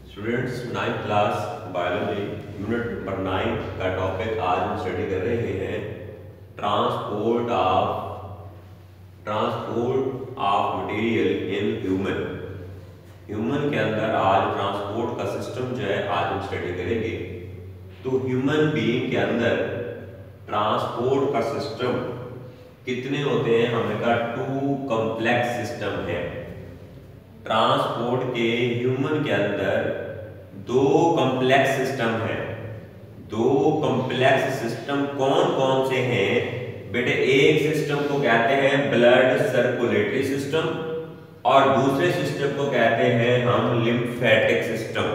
Students, 9th class biology unit number 9 का topic आज हम स्टडी कर रहे हैं transport of material in human के अंदर आज ट्रांसपोर्ट का सिस्टम जो है आज हम स्टडी करेंगे। तो ह्यूमन बीइंग के अंदर ट्रांसपोर्ट का सिस्टम कितने होते हैं? हमने कहा 2 कॉम्प्लेक्स सिस्टम है। ट्रांसपोर्ट के ह्यूमन के अंदर 2 कॉम्प्लेक्स सिस्टम है। 2 कॉम्प्लेक्स सिस्टम कौन कौन से हैं बेटे? एक सिस्टम को कहते हैं ब्लड सर्कुलेटरी सिस्टम और दूसरे सिस्टम को कहते हैं हम लिम्फेटिक सिस्टम।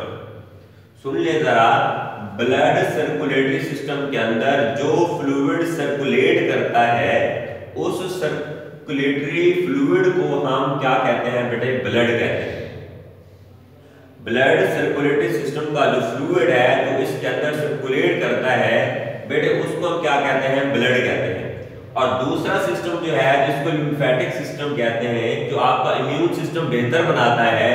सुन ले जरा, ब्लड सर्कुलेटरी सिस्टम के अंदर जो फ्लूइड सर्कुलेट करता है उस सर्कुलेटरी फ्लूइड को हम क्या कहते हैं बेटे? ब्लड कहते हैं। ब्लड सर्कुलेटरी सिस्टम का जो फ्लूइड है जो इसके अंदर सर्कुलेट करता है बेटे उसको हम क्या कहते हैं? ब्लड कहते हैं। और दूसरा सिस्टम जो है जिसको लिम्फेटिक सिस्टम कहते हैं, जो आपका इम्यून सिस्टम बेहतर बनाता है,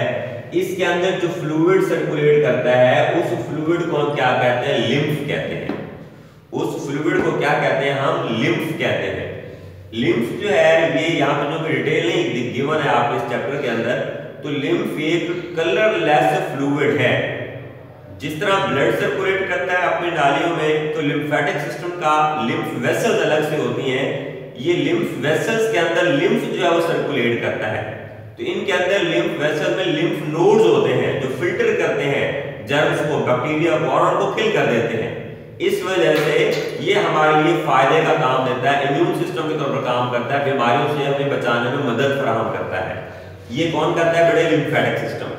इसके अंदर जो फ्लूइड सर्कुलेट करता है उस फ्लूइड को हम क्या कहते हैं? लिम्फ कहते हैं। उस फ्लूइड को क्या कहते हैं? हम लिम्फ कहते हैं। लिम्फ जो है ये यहाँ पे जो डिटेल नहीं गिवन है आपके इस चैप्टर के अंदर, तो लिम्फ एक कलरलेस फ्लूइड है। जिस तरह ब्लड सर्कुलेट करता है अपनी नालियों में, तो लिम्फेटिक सिस्टम का लिम्फ वेसल्स अलग से होती हैं। ये लिम्फ वेसल्स के अंदर लिम्फ जो है वो सर्कुलेट करता है। तो इनके अंदर लिम्फ वेसल में लिम्फ नोड्स होते हैं जो फिल्टर करते हैं जर्म्स को, बैक्टीरिया को और उनको किल कर देते हैं। इस वजह से ये हमारे लिए फायदे का काम देता है, इम्यून सिस्टम के तौर पर काम करता है, बीमारियों से हमें बचाने में मदद फराहम करता है। ये कौन करता है बेटे? Lymphatic system.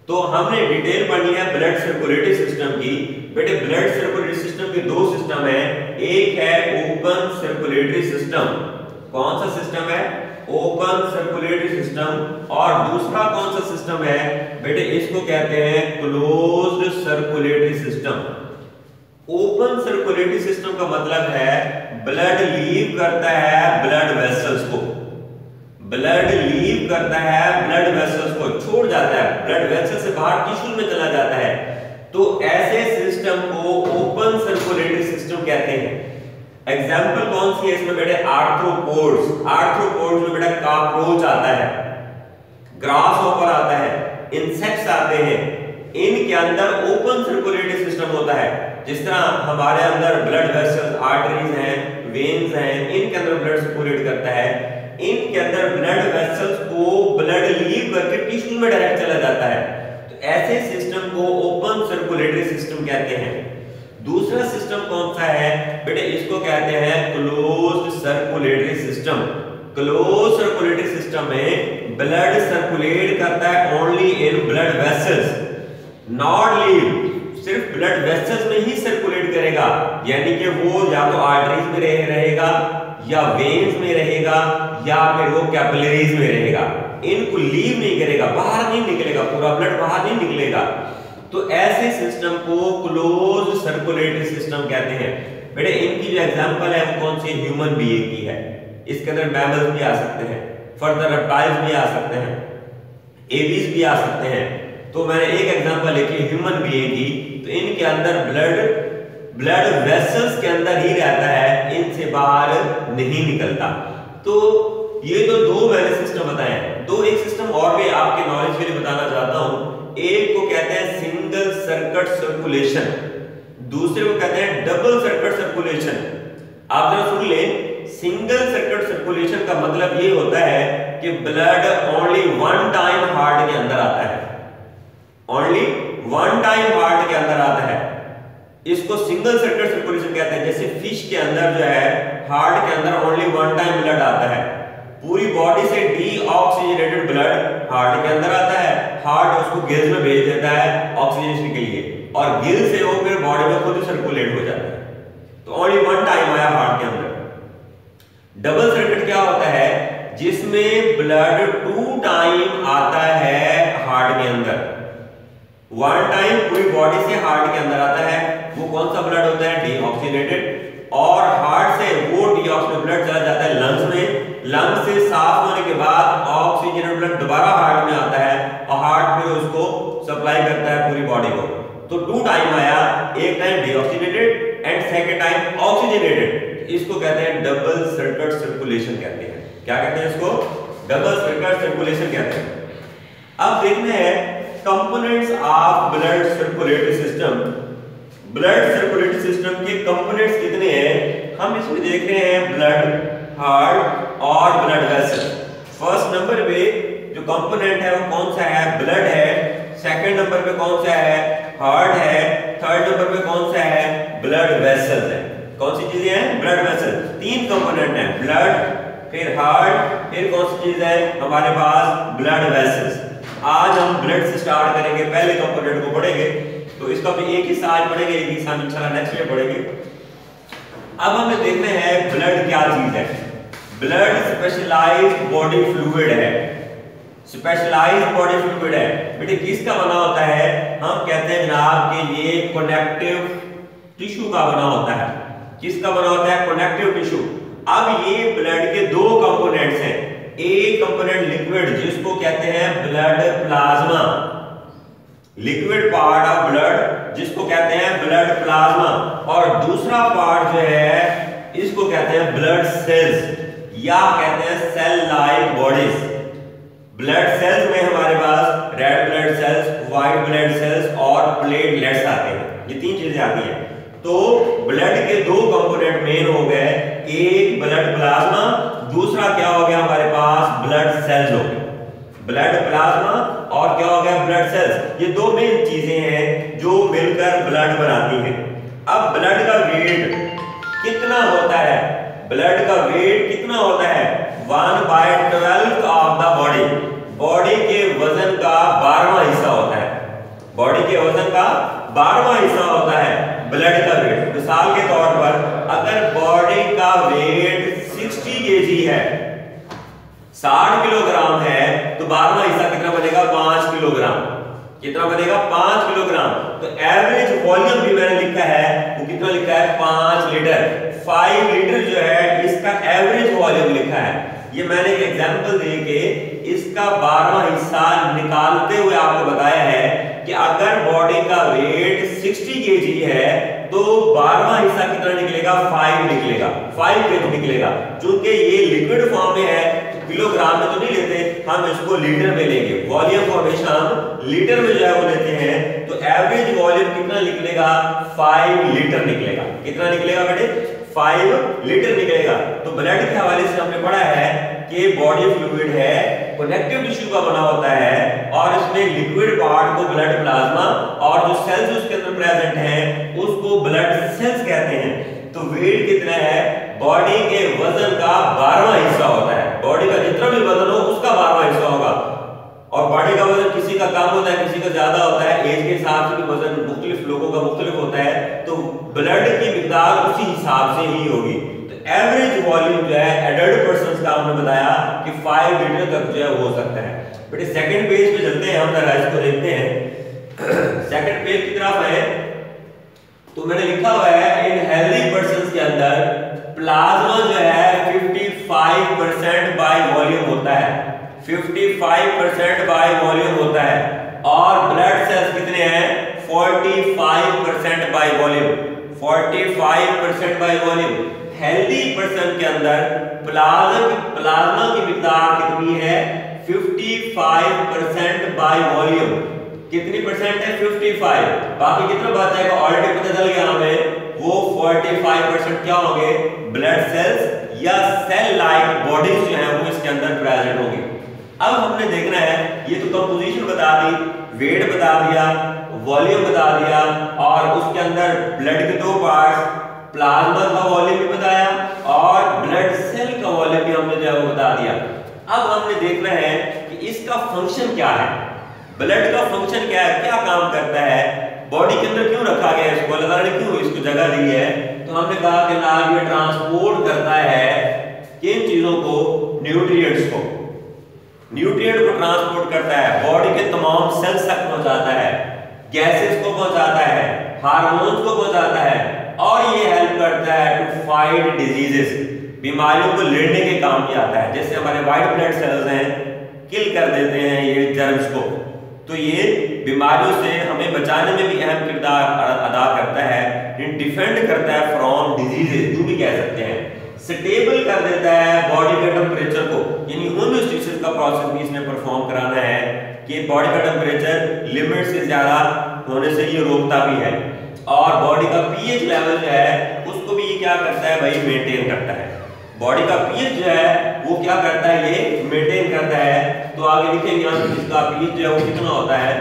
तो हमने डिटेल पढ़नी है ब्लड सर्कुलेटरी सिस्टम की। बेटे ब्लड सर्कुलेटरी सिस्टम के 2 सिस्टम है। एक है ओपन सर्कुलेटरी सिस्टम। कौन सा सिस्टम है? Open circulatory system. और दूसरा कौन सा सिस्टम है बेटे? इसको कहते हैं closed circulatory system. Open circulatory system का मतलब है ब्लड लीव करता है ब्लड वेसल्स को, ब्लड लीव करता है ब्लड वेसल्स को, छोड़ जाता है, ब्लड वेसल से बाहर टिश्यू में चला जाता है। तो ऐसे सिस्टम को ओपन सर्कुलेटरी सिस्टम कहते हैं। एग्जांपल कौन सी है इसमें बेटे? आर्थ्रोपोड्स। आर्थ्रोपोड्स में बेटा कॉकरोच आता है, ग्रास हॉपर आता है, इंसेक्ट्स आते हैं। इनके अंदर ओपन सर्कुलेटरी सिस्टम होता है। जिस तरह हमारे अंदर ब्लड वेसल्स, आर्टरीज हैं, वेन्स हैं, इनके अंदर ब्लड सर्कुलेट करता है। इनके अंदर ब्लड वेसल्स को ब्लड लीव करके टिश्यू में डायरेक्ट चला जाता है। तो ऐसे सिस्टम को ओपन सर्कुलेटरी सिस्टम कहते हैं। दूसरा सिस्टम कौन सा है बेटे? इसको कहते हैं closed circulatory system. Closed circulatory system में ब्लड सर्कुलेट करता है only in blood vessels, not leave. सिर्फ ब्लड वेसल्स में ही सर्कुलेट करेगा, यानी कि वो या तो आर्टरीज में रहेगा या वेन्स में रहेगा या फिर वो कैपिलरीज में रहेगा। इनको लीव नहीं करेगा, बाहर नहीं निकलेगा, पूरा ब्लड बाहर नहीं निकलेगा। तो ऐसे सिस्टम को क्लोज्ड सर्कुलेटरी सिस्टम कहते हैं। बेटे इनकी जो एग्जांपल है वो कौन सी? ह्यूमन बीइंग की है। इसके अंदर मैमल्स भी आ सकते हैं, फर्दर रेप्टाइल्स भी आ सकते हैं, एबीज भी आ सकते हैं। तो मैंने एक एग्जांपल लिखी ह्यूमन बीइंग की। तो इनके अंदर ब्लड वेसल्स के अंदर ही रहता है, इनसे बाहर नहीं निकलता। तो ये तो 2 मैंने सिस्टम बताए हैं। एक सिस्टम और भी आपके नॉलेज के लिए बताना चाहता हूं। एक को कहते हैं सिंगल सर्किट सर्कुलेशन, दूसरे को कहते हैं डबल सर्किट सर्कुलेशन। आप जरा सुन ले, सिंगल सर्किट सर्कुलेशन का मतलब ये होता है कि ब्लड ओनली 1 टाइम हार्ट के अंदर आता है, ओनली 1 टाइम हार्ट के अंदर आता है। इसको सिंगल सर्किट सर्कुलेशन कहते हैं। जैसे फिश के अंदर जो है हार्ट के अंदर ओनली 1 टाइम ब्लड आता है। पूरी बॉडी से डीऑक्सीजनेटेड ब्लड हार्ट के अंदर आता है, हार्ट उसको गिल्स में भेज देता है ऑक्सीजनेशन के लिए, और गिल से वो फिर बॉडी में खुद सर्कुलेट हो जाता है। तो ओनली 1 टाइम आया हार्ट के अंदर। डबल सर्किट क्या होता है? जिसमें ब्लड 2 टाइम आता है हार्ट के अंदर। 1 टाइम पूरी बॉडी से हार्ट के अंदर आता है। वो कौन सा ब्लड होता है? डीऑक्सीजनेटेड। और हार्ट से वो डीऑक्सीजनेटेड ब्लड चला जाता है लंग्स में। लंग्स से साफ होने के बाद ऑक्सीजनेटेड तो 2 टाइम आया, एक time deoxygenated and second time oxygenated. इसको कहते हैं डबल सर्किट सर्कुलेशन कहते हैं। क्या कहते हैं इसको? डबल सर्किट सर्कुलेशन कहते हैं। अब देखते हैं components of blood circulatory system. Blood circulatory system के कंपोनेंट्स कितने हैं? हम इसमें देख रहे हैं ब्लड, हार्ट और ब्लड वेसल। फर्स्ट नंबर पे जो कंपोनेंट है वो कौन सा है? ब्लड है। सेकंड नंबर पे कौन सा है? हार्ट है। थर्ड नंबर पे कौन सा है? ब्लड वेसल है। कौन सी चीजें हैं? Blood vessel. 3 कंपोनेंट हैं, ब्लड, फिर हार्ट, फिर कौन सी चीज है हमारे पास? Blood vessels. आज हम ब्लड से स्टार्ट करेंगे, पहले कंपोनेंट को पढ़ेंगे, तो इसका भी एक हिस्सा आज पढ़ेंगे, एक हिस्सा इंशाल्लाह नेक्स्ट में पढ़ेंगे। अब हमें देखना है ब्लड क्या चीज है। ब्लड स्पेशलाइज्ड बॉडी फ्लूइड है। स्पेशलाइज्ड बॉडी फ्लूइड है। बेटे किसका बना होता है? हम कहते हैं जनाब कि ये कनेक्टिव टिश्यू का बना होता है। किसका बना होता है? Connective tissue. अब ये ब्लड के 2 कंपोनेंट्स हैं। एक कंपोनेंट लिक्विड जिसको कहते हैं blood plasma, liquid part of blood जिसको कहते हैं ब्लड प्लाज्मा, और दूसरा पार्ट जो है इसको कहते हैं ब्लड सेल्स या कहते हैं cell like bodies. Blood cells में हमारे पास red blood cells, white blood cells और प्लेटलेट्स आते हैं। ये 3 चीजें आती हैं। तो ब्लड के 2 कंपोनेंट मेन हो गए, एक ब्लड प्लाज्मा, दूसरा क्या हो गया हमारे पास? ब्लड सेल्स हो गए। ब्लड प्लाज्मा और क्या हो गया? Blood cells. ये 2 मेन चीजें हैं जो मिलकर ब्लड बनाती हैं। अब ब्लड का वेट कितना होता है? ब्लड का वेट कितना होता है? 1/12 ऑफ द बॉडी। बॉडी के वजन का 12वां हिस्सा होता है। बॉडी के वजन का 12वां हिस्सा होता है ब्लड का वेट। मिसाल के तौर पर अगर बॉडी का वेट 60 kg है, 60 किलोग्राम है, तो 12वां हिस्सा कितना बनेगा? 5 किलोग्राम। कितना बनेगा? 5 किलोग्राम। तो एवरेज वॉल्यूम भी मैंने लिखा है, वो कितना लिखा है? 5 लीटर। 5 लीटर जो है इसका एवरेज वॉल्यूम लिखा है। ये मैंने एक एग्जांपल देके इसका 12वां हिस्सा निकालते हुए आपको बताया है कि अगर बॉडी का वेट 60 kg है तो 12वां हिस्सा कितना निकलेगा? 5 निकलेगा, 5 kg निकलेगा। क्योंकि ये लिक्विड फॉर्म में है तो किलोग्राम में तो नहीं लेते, हम इसको लीटर में लेंगे। वॉल्यूम को हमेशा हम लीटर में जो है वो लेते हैं। तो एवरेज वॉल्यूम कितना निकलेगा? 5 लीटर निकलेगा। कितना निकलेगा बेटे? 5 लीटर निकलेगा। तो ब्लड के हवाले से हमने पढ़ा है कि बॉडी फ्लूइड है, कनेक्टिव टिश्यू का बना होता है, और इसमें लिक्विड पार्ट को ब्लड प्लाज्मा और जो सेल्स उसके अंदर प्रेजेंट हैं उसको ब्लड सेल्स कहते हैं। तो वेट कितना है? बॉडी के वजन का 12वां हिस्सा होता है। बॉडी का जितना भी वजन हो उसका 12वां हिस्सा होगा। और बॉडी का वजन किसी का कम होता है, किसी का ज्यादा होता है, एज के हिसाब से भी वजन मुख्तलिफ लोगों का मुख्तलिफ होता है। तो ब्लड की मिकदार उसी हिसाब से ही होगी। तो एवरेज वॉल्यूम जो है एडल्ट पर्सन्स का हमने बताया कि 5 लीटर तक जो है हो सकता है। बेटे सेकंड पेज पे चलते हैं, हम जरा इसको देखते हैं। सेकंड पेज की तरफ है तो मैंने लिखा हुआ है इन हेल्दी पर्सन्स के अंदर प्लाज्मा जो है 55% बाय वॉल्यूम होता है। 55% बाय वॉल्यूम होता है। और ब्लड सेल्स कितने हैं? 45% by volume. 45% by volume. Healthy person के अंदर प्लाज्मा की मिकदार कितनी है? 55% बाय वॉल्यूम। कितनी परसेंट है? 55। बाकी कितना बच जाएगा? ऑलरेडी पता चल गया हमें। वो 45% क्या होंगे? ब्लड सेल्स या सेल लाइक बॉडीज जो है वो इसके अंदर प्रेजेंट होंगी। अब हमने देखना है, ये तो कंपोजिशन बता दी, वेट बता दिया, वॉल्यूम बता दिया, और उसके अंदर ब्लड के 2 पार्ट्स, प्लाज्मा का वॉल्यूम भी बताया और ब्लड सेल का वॉल्यूम भी हमने जो है वो बता दिया। अब हमने देखना है कि इसका फंक्शन क्या है। ब्लड का फंक्शन क्या है, क्या काम करता है, बॉडी के अंदर क्यों रखा गया है इसको, अल्लाह ताला ने क्यों इसको जगह दी है। तो हमने कहा कि नाम ये ट्रांसपोर्ट करता है किन चीजों को? न्यूट्रिएंट्स को। न्यूट्रिएंट को ट्रांसपोर्ट करता है, बॉडी के तमाम सेल्स तक पहुंचाता है, गैसेस को पहुंचाता है, हार्मोन्स को पहुंचाता है, और ये हेल्प करता है टू फाइट डिजीजेस, बीमारियों को लड़ने के काम में आता है। जैसे हमारे व्हाइट ब्लड सेल्स हैं, किल कर देते हैं ये जर्म्स को। तो ये बीमारियों से हमें बचाने में भी अहम किरदार अदा करता है, डिफेंड करता है फ्रॉम डिजीजेस, यूं भी कह सकते हैं। स्टेबल कर देता है बॉडी के टेम्परेचर को, यानी होम्योस्टेसिस का प्रोसेस भी इसने परफॉर्म कराना है कि बॉडी का टेम्परेचर लिमिट से ज्यादा होने से ये रोकता भी है, और बॉडी का पीएच लेवल जो है उसको भी ये क्या करता है भाई, मेंटेन करता है। बॉडी का पीएच जो है वो क्या करता है, ये मेंटेन करता है। तो आगे लिखेंगे हम इसका पीएच जो है वो कितना होता है।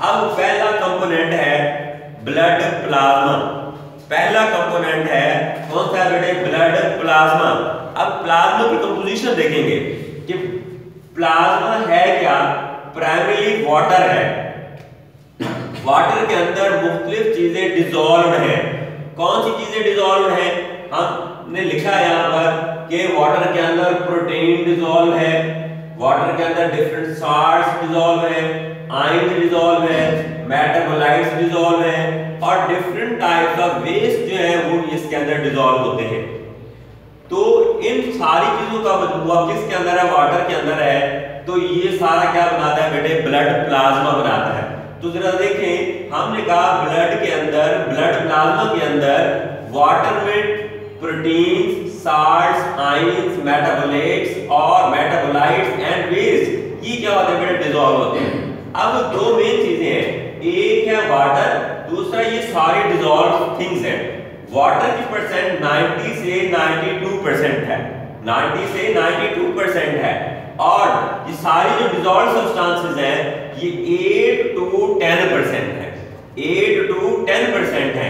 अब पहला कंपोनेंट है ब्लड प्लाज्मा, पहला कंपोनेंट है कौन सा बेटे, ब्लड प्लाज्मा। अब प्लाज्मा की कंपोजिशन देखेंगे कि प्लाज्मा है क्या, प्राइमरीली वाटर है, वाटर के अंदर मुख्तलिफ चीजें डिसॉल्व हैं। कौन सी चीजें डिसॉल्व हैं, हमने लिखा है यहाँ पर कि वाटर के अंदर प्रोटीन डिसॉल्व है, वाटर के अंदर डिफरेंट साल्ट्स डिसॉल्व है, आयन डिसॉल्व है, मेटाबोलाइट्स डिसॉल्व है, और डिफरेंट टाइप्स ऑफ वेस्ट जो है वो इसके अंदर डिसॉल्व होते हैं। तो इन सारी चीजों का मजमूआ किसके अंदर है, वाटर के अंदर है। तो ये सारा क्या बनाता है बेटे, ब्लड प्लाज्मा बनाता है। तो जरा देखें, हमने कहा ब्लड के अंदर, ब्लड प्लाज्मा के अंदर वाटर में प्रोटीन, साल्ट्स, आयंस, मेटाबोलाइट्स और मेटाबोलाइट्स एंड वेस्ट ये क्या होते हैं बेटे, डिसॉल्व होते हैं। अब दो मेन चीजें हैं, एक है वाटर, दूसरा ये सारे डिसॉल्व थिंग्स हैं। वाटर की परसेंट 90 से 92% है, 90 से 92% है, और ये सारी जो डिसॉल्व सब्सटेंसेस हैं ये 8 to 10% है, 8 to 10% है।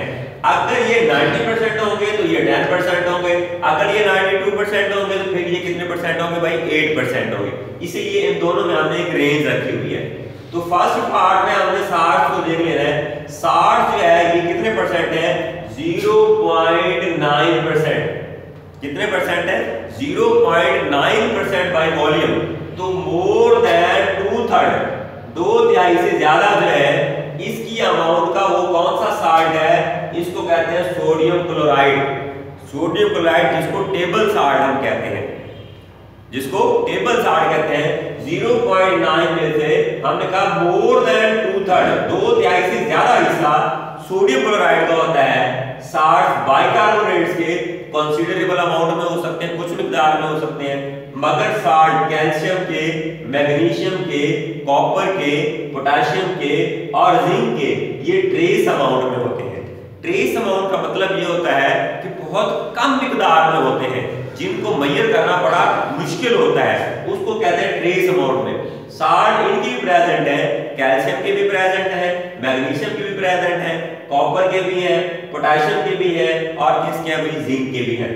अगर ये 90% होंगे तो ये 10% होंगे, अगर ये 92% होंगे तो फिर ये कितने परसेंट होंगे भाई, 8% होंगे। इसीलिए इन दोनों में हमने एक रेंज रखी हुई है। तो फर्स्ट पार्ट में हमने 60 को देख लेना है। 60 जो है ये कितने परसेंट है, 0.9%। कितने परसेंट है, 0.9% बाय वॉल्यूम। तो मोर देन 2/3, 2/3 से ज्यादा जो है इसकी अमाउंट का वो कौन सा साल्ट है, इसको कहते हैं सोडियम क्लोराइड। सोडियम क्लोराइड जिसको टेबल साल्ट हम कहते हैं, जिसको टेबल साल्ट कहते हैं। 0.9 में से हमने कहा मोर देन 2/3, 2/3 से ज्यादा हिस्सा सोडियम क्लोराइड का होता है। साल्ट बाइकार्बोनेट्स के कंसीडरेबल अमाउंट में हो सकते हैं, कुछ मिकदार में हो सकते हैं, मगर साल्ट कैल्शियम के, मैग्नीशियम के, कॉपर के, पोटेशियम के और जिंक के ये ट्रेस अमाउंट में होते हैं। ट्रेस अमाउंट का मतलब ये होता है कि बहुत कम मिकदार में होते हैं, जिनको मेजर करना बड़ा मुश्किल होता है, उसको कहते हैं ट्रेस अमाउंट में। साल्ट इनकी भी प्रेजेंट है, कैल्शियम के भी प्रेजेंट है, मैग्नीशियम के भी प्रेजेंट है, कॉपर के भी है, पोटेशियम के भी है, और किसके भी, जिंक के भी है।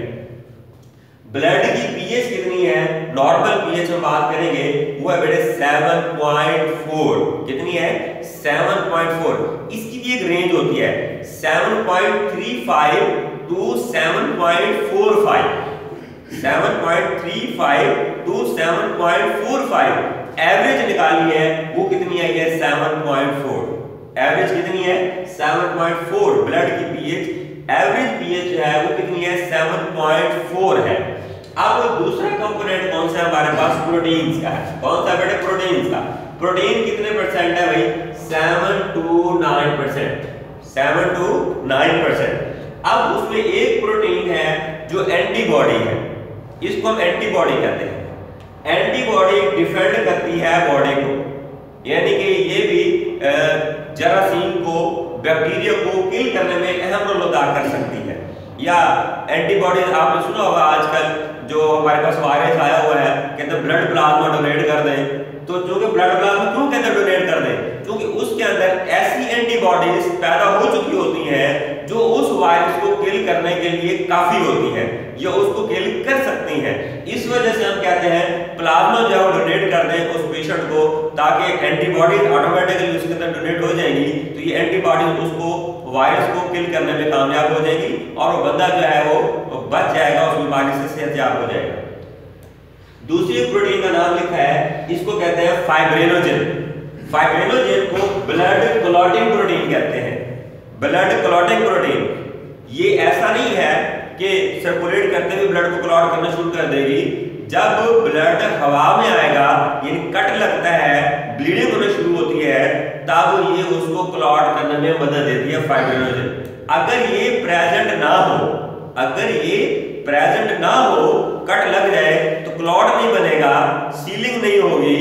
ब्लड की पीएच कितनी है, नॉर्मल पीएच हम बात करेंगे वो है बेटे 7.4। कितनी है, 7.4। इसकी भी एक रेंज होती है 7.35 to 7.45, 7.35 to 7.45। एवरेज निकाली है वो कितनी आई है, 7.4। एवरेज कितनी है, 7.4। ब्लड की पीएच एवरेज पीएच जो है वो कितनी है, 7.4 है। अब दूसरा कंपोनेंट कौन सा है हमारे पास, प्रोटीन्स का है। कौन सा बेटे, प्रोटीन्स का। प्रोटीन कितने परसेंट है भाई, 7 to 9%, 7 to 9%। अब उसमें एक प्रोटीन है जो एंटीबॉडी है, इसको हम एंटीबॉडी कहते हैं। एंटीबॉडी डिफेंड करती है बॉडी को, यानी कि ये भी जरासीम को, बैक्टीरिया को किल करने में अहम रोल अदा कर सकती है। या एंटीबॉडीज आपने सुना होगा आजकल जो हमारे पास वायरस आया हुआ है, कहते हैं ब्लड प्लाज्मा डोनेट कर दें। तो जो कि ब्लड प्लाज्मा क्यों कहते हैं डोनेट कर दें, क्योंकि उसके अंदर ऐसी एंटीबॉडीज पैदा हो चुकी होती हैं जो उस वायरस को किल करने के लिए काफी होती हैं, या उसको किल कर सकती हैं। इस वजह से हम कहते हैं प्लाज्मा जो है डोनेट कर दें उस पेशेंट को, ताकि एंटीबॉडीज ऑटोमेटिकली उसके अंदर डोनेट हो जाएंगी, तो ये एंटीबॉडीज उसको वायरस को किल करने में कामयाब हो जाएगी, और वो बंदा जो है वो बच जाएगा, उस बीमारी से सेहतयाब हो जाएगा। दूसरी प्रोटीन का नाम लिखा है, इसको कहते हैं फाइब्रिनोजेन। फाइब्रिनोजेन को ब्लड क्लॉटिंग प्रोटीन कहते हैं। ब्लड क्लॉटिंग प्रोटीन ये ऐसा नहीं है कि सर्कुलेट करते हुए ब्लड को क्लॉट करना शुरू कर देगी। जब ब्लड हवा में आएगा, यानी कट लगता है, ब्लीडिंग होना शुरू होती है, तब ये उसको क्लॉट करने में मदद देती है फाइब्रिनोजन। अगर ये प्रेजेंट ना हो, अगर ये प्रेजेंट ना हो, कट लग जाए तो क्लॉट नहीं बनेगा, सीलिंग नहीं होगी,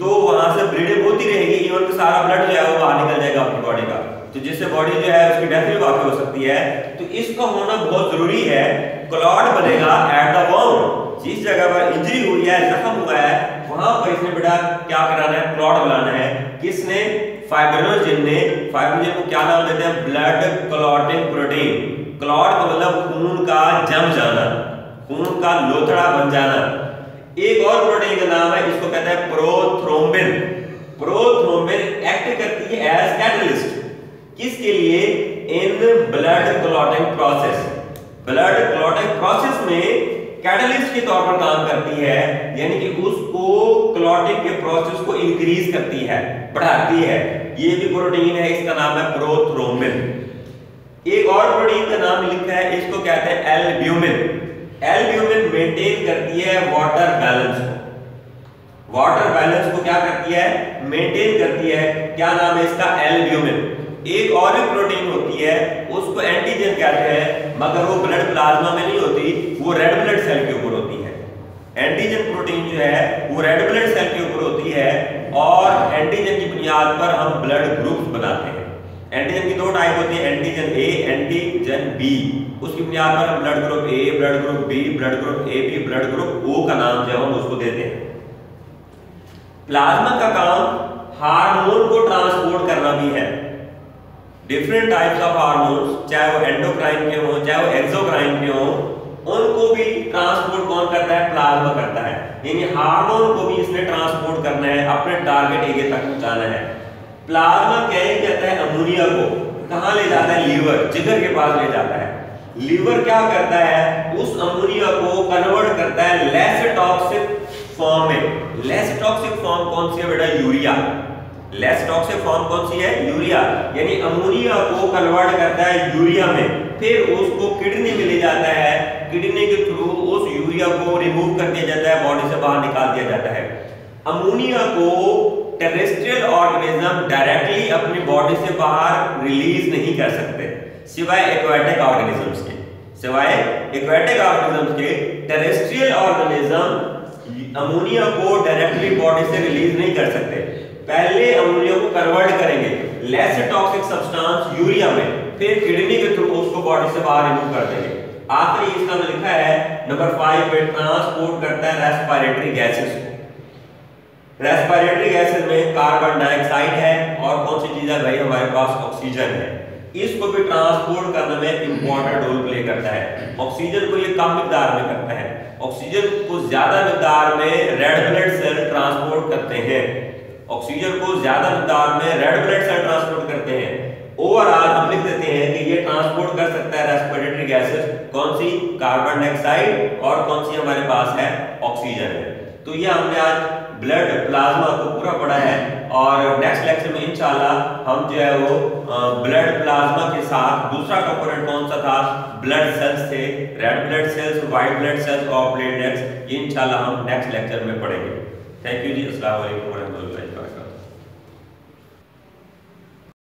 तो वहां से ब्लीडिंग होती रहेगी, इवन कि सारा ब्लड जो है वो बाहर निकल जाएगा अपनी बॉडी का, तो जिससे बॉडी जो है उसकी डेथ भी वाकई हो सकती है। तो इसका होना बहुत जरूरी है। क्लॉट बनेगा एट द वाउंड, जिस जगह पर इंजरी हुई है, जख्म हुआ है, वहां पर इसने बेटा क्या कराना है, क्लॉट बनाना है। किसने? फाइब्रिनोजन ने। फाइब्रिनोजन को क्या नाम देते हैं? Blood clotting protein. क्लॉट का मतलब खून का जम जाना, खून का लोथड़ा बन जाना। एक और प्रोटीन का नाम है, इसको कहते हैं प्रोथ्रोम्बिन। प्रोथ्रोम्बिन एक्ट करती है एज कैटलिस्ट, किसके लिए? In blood clotting process. Blood clotting process में कैटलिस्ट के तौर पर काम करती है, यानी कि उसको क्लॉटिंग के प्रोसेस को इंक्रीज करती है, बढ़ाती है। ये भी प्रोटीन है, इसका नाम है प्रोथ्रोम्बिन। एक और प्रोटीन का नाम लिखा है, इसको कहते हैं एल्ब्यूमिन। एल्ब्यूमिन मेंटेन करती है वाटर बैलेंस को। वाटर बैलेंस को क्या करती है? मेंटेन करती है। क्या नाम है इसका? एल्ब्यूमिन। एक और भी प्रोटीन होती है, उसको एंटीजन कहते हैं, मगर वो ब्लड प्लाज्मा में नहीं होती, वो रेड ब्लड सेल के ऊपर होती है। एंटीजन प्रोटीन जो है वो रेड ब्लड सेल के ऊपर होती है, और एंटीजन की बुनियाद पर हम ब्लड ग्रुप्स बनाते हैं। एंटीजन की दो टाइप होती है, एंटीजन ए, एंटीजन बी। उसकी बुनियाद पर हम blood group A, blood group B, blood group A B, blood group O का नाम जो है हम उसको देते हैं। प्लाज्मा का काम हार्मोन को ट्रांसपोर्ट करना भी है। डिफरेंट टाइप्स ऑफ हार्मोन्स, चाहे वो एंडोक्राइन के हो, चाहे वो एक्सोक्राइन के हो, उनको भी ट्रांसपोर्ट कौन करता है? प्लाज्मा करता है। यानी हार्मोन को भी इसने ट्रांसपोर्ट करना है, अपने टारगेट एरिया तक पहुंचाना है। प्लाज्मा क्या कहता है? अमोनिया को कहां ले जाता है? लीवर, जिगर के पास ले जाता है। लीवर क्या करता है? उस अमोनिया को कन्वर्ट करता है लेस टॉक्सिक फॉर्म में। लेस टॉक्सिक फॉर्म कौन सी है बेटा? यूरिया। लेस टॉक्सिक फॉर्म कौन सी है? यूरिया। यानी अमोनिया को कन्वर्ट करता है यूरिया में, फिर उसको किडनी में ले जाता है, किडनी के थ्रू उस यूरिया को रिमूव कर दिया जाता है, बॉडी से बाहर निकाल दिया जाता है। अमोनिया को टेरेस्ट्रियल ऑर्गेनिज्म डायरेक्टली अपनी बॉडी से बाहर रिलीज नहीं कर सकते, सिवाय एक्वाटिक ऑर्गेनिजम्स के। सिवाय एक्वाटिक ऑर्गेनिजम्स के टेरेस्ट्रियल ऑर्गेनिज्म अमोनिया को डायरेक्टली बॉडी से रिलीज नहीं कर सकते। पहले अमोनिया को कन्वर्ट करेंगे लेस टॉक्सिक सब्सटेंस यूरिया में, फिर किडनी के थ्रू उसको बॉडी से बाहर रिमूव कर देंगे। आखिरी इसका लिखा है नंबर 5 पे, ट्रांसपोर्ट करता है रेस्पिरेटरी गैसेस को। रेस्पिरेटरी गैसेस में कार्बन डाइऑक्साइड है, और कौन सी चीज है भाई? हमारे पास ऑक्सीजन है। इसको भी ट्रांसपोर्ट करने में इंपॉर्टेंट रोल प्ले करता है। ऑक्सीजन को ये कम मिकदार में करता है, ऑक्सीजन को ज्यादा मिकदार में रेड ब्लड सेल ट्रांसपोर्ट करते हैं। ऑक्सीजन को ज्यादा मिकदार में रेड ब्लड सेल ट्रांसपोर्ट करते हैं। ओवरऑल हम लिख देते हैं कि ये ट्रांसपोर्ट कर सकता है रेस्पिरेटरी गैसेस, कौन सी? कार्बन डाइऑक्साइड, और कौन सी हमारे पास है? ऑक्सीजन है। तो ये हमने आज ब्लड प्लाज्मा को पूरा पढ़ा है, और नेक्स्ट लेक्चर में इंशाल्लाह हम जो है वो ब्लड प्लाज्मा के साथ दूसरा कंपोनेंट कौन सा था? ब्लड सेल्स थे, red blood cells, white blood cells और प्लेटलेट्स। ये इंशाल्लाह हम नेक्स्ट लेक्चर में पढ़ेंगे। थैंक यू जी, अस्सलाम वालेकुम व रहमतुल्लाह।